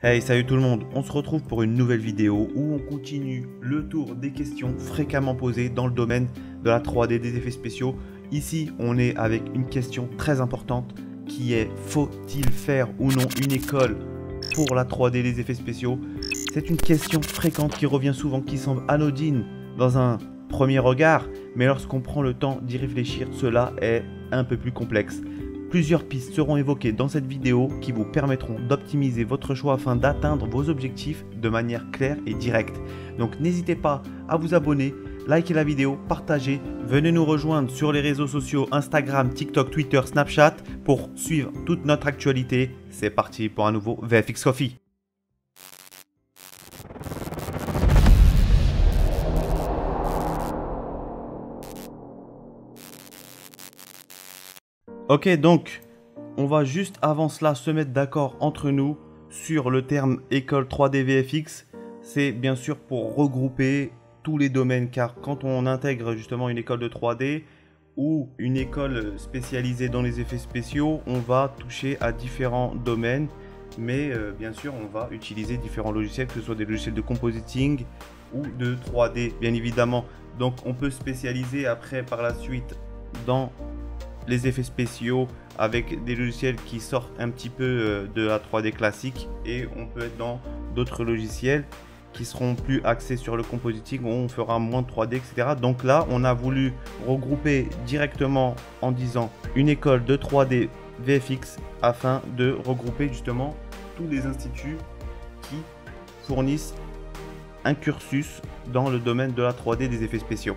Hey, salut tout le monde, on se retrouve pour une nouvelle vidéo où on continue le tour des questions fréquemment posées dans le domaine de la 3D, des effets spéciaux. Ici, on est avec une question très importante qui est: faut-il faire ou non une école pour la 3D, les effets spéciaux? C'est une question fréquente qui revient souvent, qui semble anodine dans un premier regard, mais lorsqu'on prend le temps d'y réfléchir, cela est un peu plus complexe. Plusieurs pistes seront évoquées dans cette vidéo qui vous permettront d'optimiser votre choix afin d'atteindre vos objectifs de manière claire et directe. Donc n'hésitez pas à vous abonner, liker la vidéo, partager, venez nous rejoindre sur les réseaux sociaux Instagram, TikTok, Twitter, Snapchat pour suivre toute notre actualité. C'est parti pour un nouveau VFX Coffee. Ok, donc on va juste avant cela se mettre d'accord entre nous sur le terme école 3D VFX. C'est bien sûr pour regrouper tous les domaines, car quand on intègre justement une école de 3D ou une école spécialisée dans les effets spéciaux, on va toucher à différents domaines, mais bien sûr on va utiliser différents logiciels, que ce soit des logiciels de compositing ou de 3D bien évidemment. Donc on peut spécialiser après par la suite dans les effets spéciaux avec des logiciels qui sortent un petit peu de la 3D classique, et on peut être dans d'autres logiciels qui seront plus axés sur le compositing où on fera moins de 3D, etc. Donc là on a voulu regrouper directement en disant une école de 3D VFX afin de regrouper justement tous les instituts qui fournissent un cursus dans le domaine de la 3D, des effets spéciaux.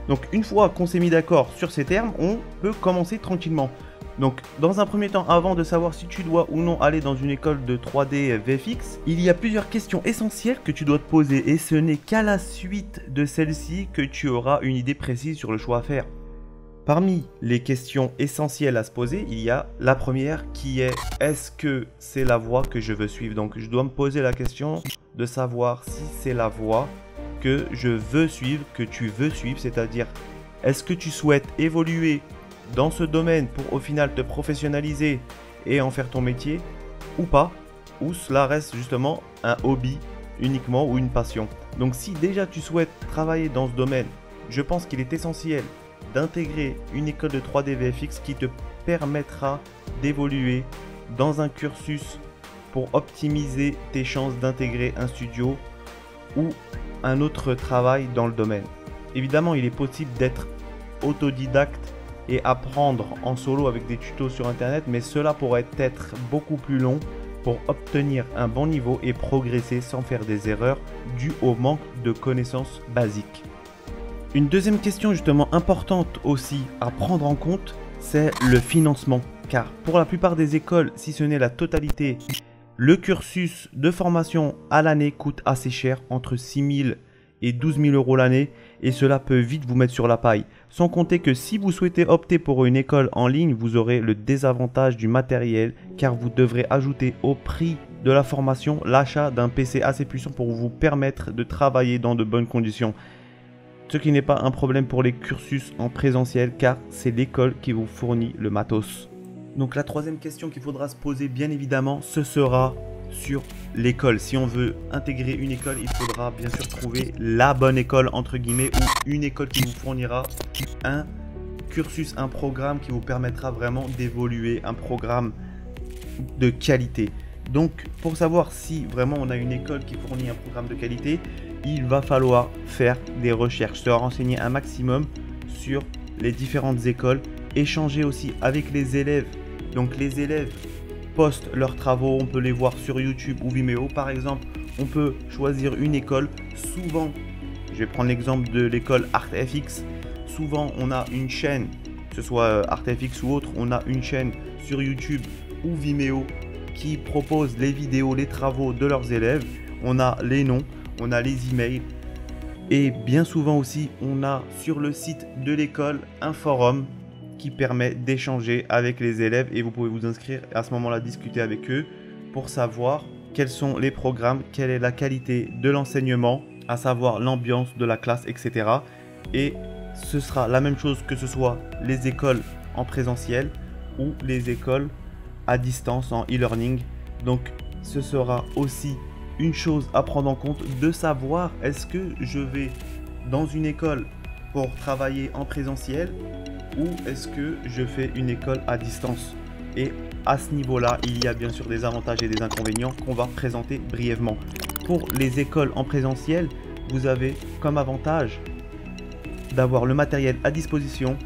Donc une fois qu'on s'est mis d'accord sur ces termes, on peut commencer tranquillement. Donc dans un premier temps, avant de savoir si tu dois ou non aller dans une école de 3D VFX, il y a plusieurs questions essentielles que tu dois te poser, et ce n'est qu'à la suite de celle-ci que tu auras une idée précise sur le choix à faire. Parmi les questions essentielles à se poser, il y a la première qui est: est-ce que c'est la voie que je veux suivre? Donc je dois me poser la question de savoir si c'est la voie que je veux suivre, que tu veux suivre, c'est-à-dire est-ce que tu souhaites évoluer dans ce domaine pour au final te professionnaliser et en faire ton métier ou pas, ou cela reste justement un hobby uniquement ou une passion. Donc si déjà tu souhaites travailler dans ce domaine, je pense qu'il est essentiel d'intégrer une école de 3D VFX qui te permettra d'évoluer dans un cursus pour optimiser tes chances d'intégrer un studio ou un autre travail dans le domaine. Évidemment, il est possible d'être autodidacte et apprendre en solo avec des tutos sur internet, mais cela pourrait être beaucoup plus long pour obtenir un bon niveau et progresser sans faire des erreurs dues au manque de connaissances basiques. Une deuxième question justement importante aussi à prendre en compte, c'est le financement, car pour la plupart des écoles, si ce n'est la totalité, le cursus de formation à l'année coûte assez cher, entre 6 000 et 12 000 euros l'année, et cela peut vite vous mettre sur la paille. Sans compter que si vous souhaitez opter pour une école en ligne, vous aurez le désavantage du matériel, car vous devrez ajouter au prix de la formation l'achat d'un PC assez puissant pour vous permettre de travailler dans de bonnes conditions. Ce qui n'est pas un problème pour les cursus en présentiel, car c'est l'école qui vous fournit le matos. Donc la troisième question qu'il faudra se poser bien évidemment, ce sera sur l'école. Si on veut intégrer une école, il faudra bien sûr trouver la bonne école entre guillemets, ou une école qui vous fournira un cursus, un programme qui vous permettra vraiment d'évoluer, un programme de qualité. Donc pour savoir si vraiment on a une école qui fournit un programme de qualité, il va falloir faire des recherches, se renseigner un maximum sur les différentes écoles, échanger aussi avec les élèves. Donc les élèves postent leurs travaux, on peut les voir sur YouTube ou Vimeo par exemple. On peut choisir une école. Souvent, je vais prendre l'exemple de l'école ArtFX. Souvent on a une chaîne, que ce soit ArtFX ou autre, on a une chaîne sur YouTube ou Vimeo qui propose les vidéos, les travaux de leurs élèves. On a les noms, on a les emails, et bien souvent aussi on a sur le site de l'école un forum qui permet d'échanger avec les élèves, et vous pouvez vous inscrire et à ce moment-là discuter avec eux pour savoir quels sont les programmes, quelle est la qualité de l'enseignement, à savoir l'ambiance de la classe, etc. Et ce sera la même chose que ce soit les écoles en présentiel ou les écoles à distance en e-learning. Donc ce sera aussi une chose à prendre en compte de savoir est-ce que je vais dans une école pour travailler en présentiel ou est-ce que je fais une école à distance. Et à ce niveau-là, il y a bien sûr des avantages et des inconvénients qu'on va présenter brièvement. Pour les écoles en présentiel, vous avez comme avantage d'avoir le matériel à disposition,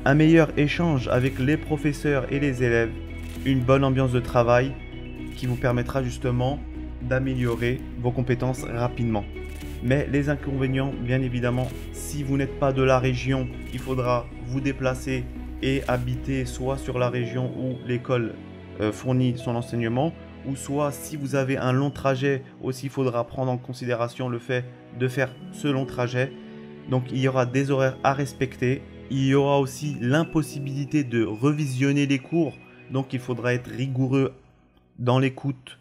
un meilleur échange avec les professeurs et les élèves, une bonne ambiance de travail qui vous permettra justement d'améliorer vos compétences rapidement. Mais les inconvénients, bien évidemment, si vous n'êtes pas de la région, il faudra vous déplacer et habiter soit sur la région où l'école fournit son enseignement, ou soit si vous avez un long trajet, aussi il faudra prendre en considération le fait de faire ce long trajet. Donc il y aura des horaires à respecter. Il y aura aussi l'impossibilité de revisionner les cours. Donc il faudra être rigoureux dans l'écoute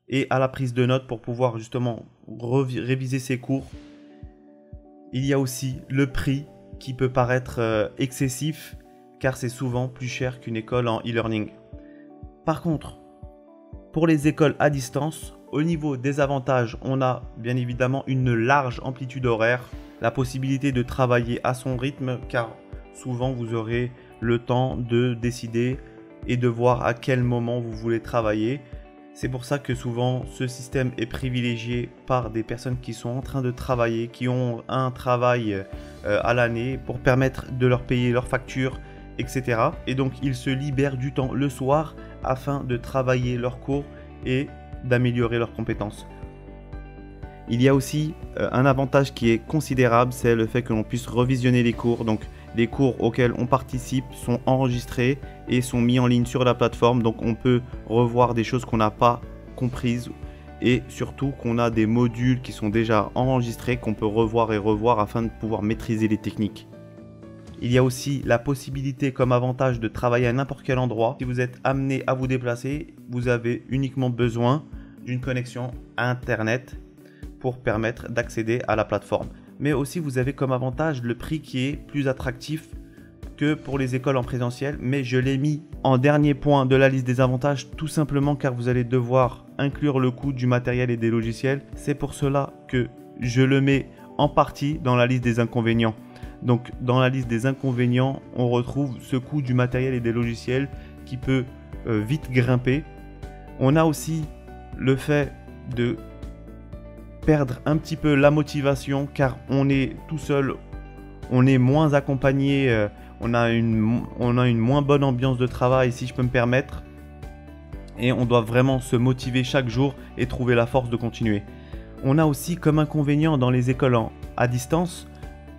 et à la prise de notes pour pouvoir justement réviser ses cours. Il y a aussi le prix qui peut paraître excessif car c'est souvent plus cher qu'une école en e-learning. Par contre, pour les écoles à distance, au niveau des avantages, on a bien évidemment une large amplitude horaire, la possibilité de travailler à son rythme car souvent vous aurez le temps de décider et de voir à quel moment vous voulez travailler. C'est pour ça que souvent ce système est privilégié par des personnes qui sont en train de travailler, qui ont un travail à l'année pour permettre de leur payer leurs factures, etc. Et donc ils se libèrent du temps le soir afin de travailler leurs cours et d'améliorer leurs compétences. Il y a aussi un avantage qui est considérable, c'est le fait que l'on puisse revisionner les cours. Donc les cours auxquels on participe sont enregistrés et sont mis en ligne sur la plateforme. Donc on peut revoir des choses qu'on n'a pas comprises et surtout qu'on a des modules qui sont déjà enregistrés qu'on peut revoir et revoir afin de pouvoir maîtriser les techniques. Il y a aussi la possibilité comme avantage de travailler à n'importe quel endroit. Si vous êtes amené à vous déplacer, vous avez uniquement besoin d'une connexion à Internet pour permettre d'accéder à la plateforme. Mais aussi vous avez comme avantage le prix qui est plus attractif que pour les écoles en présentiel. Mais je l'ai mis en dernier point de la liste des avantages tout simplement car vous allez devoir inclure le coût du matériel et des logiciels. C'est pour cela que je le mets en partie dans la liste des inconvénients. Donc dans la liste des inconvénients, on retrouve ce coût du matériel et des logiciels qui peut vite grimper. On a aussi le fait de perdre un petit peu la motivation car on est tout seul, on est moins accompagné, on a une moins bonne ambiance de travail si je peux me permettre. Et on doit vraiment se motiver chaque jour et trouver la force de continuer. On a aussi comme inconvénient dans les écoles à distance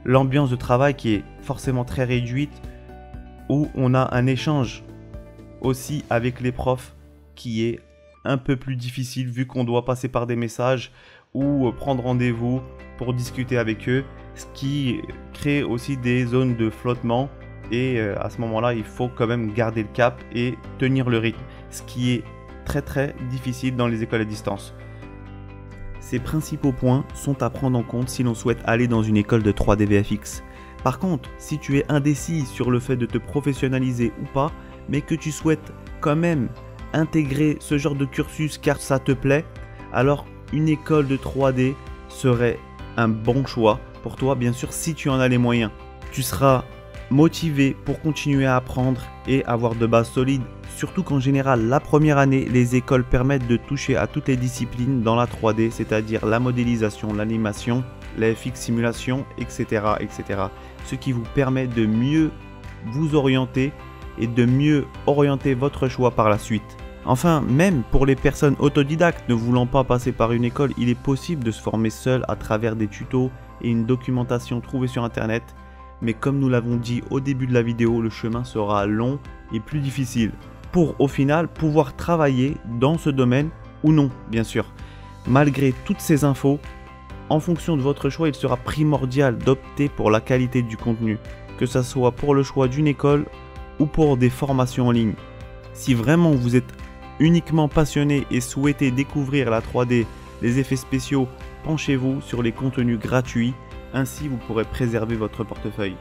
l'ambiance de travail qui est forcément très réduite, où on a un échange aussi avec les profs qui est un peu plus difficile vu qu'on doit passer par des messages ou prendre rendez-vous pour discuter avec eux, ce qui crée aussi des zones de flottement et à ce moment-là il faut quand même garder le cap et tenir le rythme, ce qui est très difficile dans les écoles à distance. Ces principaux points sont à prendre en compte si l'on souhaite aller dans une école de 3D VFX. Par contre, si tu es indécis sur le fait de te professionnaliser ou pas, mais que tu souhaites quand même intégrer ce genre de cursus car ça te plaît, alors une école de 3D serait un bon choix pour toi, bien sûr, si tu en as les moyens. Tu seras motivé pour continuer à apprendre et avoir de bases solides. Surtout qu'en général, la première année, les écoles permettent de toucher à toutes les disciplines dans la 3D, c'est-à-dire la modélisation, l'animation, la FX simulation, etc., etc. Ce qui vous permet de mieux vous orienter et de mieux orienter votre choix par la suite. Enfin, même pour les personnes autodidactes ne voulant pas passer par une école, il est possible de se former seul à travers des tutos et une documentation trouvée sur internet. Mais comme nous l'avons dit au début de la vidéo, le chemin sera long et plus difficile pour au final pouvoir travailler dans ce domaine ou non, bien sûr. Malgré toutes ces infos, en fonction de votre choix, il sera primordial d'opter pour la qualité du contenu, que ce soit pour le choix d'une école ou pour des formations en ligne. Si vraiment vous êtes uniquement passionné et souhaitez découvrir la 3D, les effets spéciaux, penchez-vous sur les contenus gratuits, ainsi vous pourrez préserver votre portefeuille.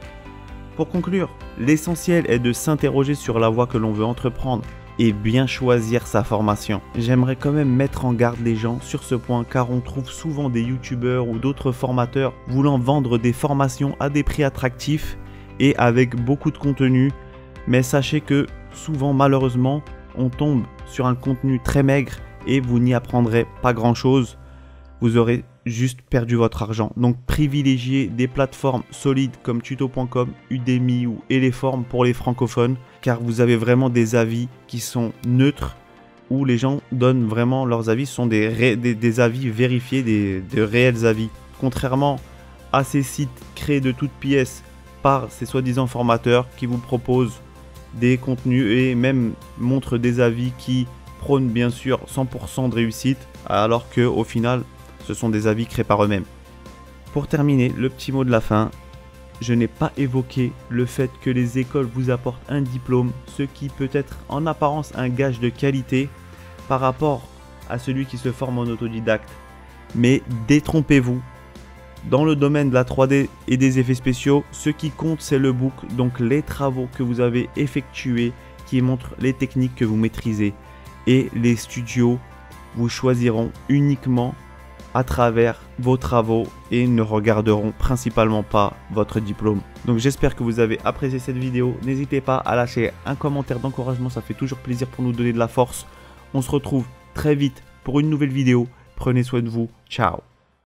Pour conclure, l'essentiel est de s'interroger sur la voie que l'on veut entreprendre. et bien choisir sa formation. J'aimerais quand même mettre en garde les gens sur ce point car on trouve souvent des youtubeurs ou d'autres formateurs voulant vendre des formations à des prix attractifs et avec beaucoup de contenu, mais sachez que souvent malheureusement on tombe sur un contenu très maigre et vous n'y apprendrez pas grand chose, vous aurez juste perdu votre argent. Donc privilégiez des plateformes solides comme tuto.com, Udemy ou Eleform pour les francophones car vous avez vraiment des avis qui sont neutres où les gens donnent vraiment leurs avis, ce sont des avis vérifiés, de réels avis. Contrairement à ces sites créés de toutes pièces par ces soi-disant formateurs qui vous proposent des contenus et même montrent des avis qui prônent bien sûr 100% de réussite alors que au final ce sont des avis créés par eux-mêmes. Pour terminer, le petit mot de la fin, je n'ai pas évoqué le fait que les écoles vous apportent un diplôme, ce qui peut être en apparence un gage de qualité par rapport à celui qui se forme en autodidacte. Mais détrompez-vous, dans le domaine de la 3D et des effets spéciaux, ce qui compte c'est le book, donc les travaux que vous avez effectués qui montrent les techniques que vous maîtrisez. Et les studios vous choisiront uniquement à travers vos travaux et ne regarderont principalement pas votre diplôme. Donc j'espère que vous avez apprécié cette vidéo. N'hésitez pas à lâcher un commentaire d'encouragement, ça fait toujours plaisir pour nous donner de la force. On se retrouve très vite pour une nouvelle vidéo. Prenez soin de vous. Ciao.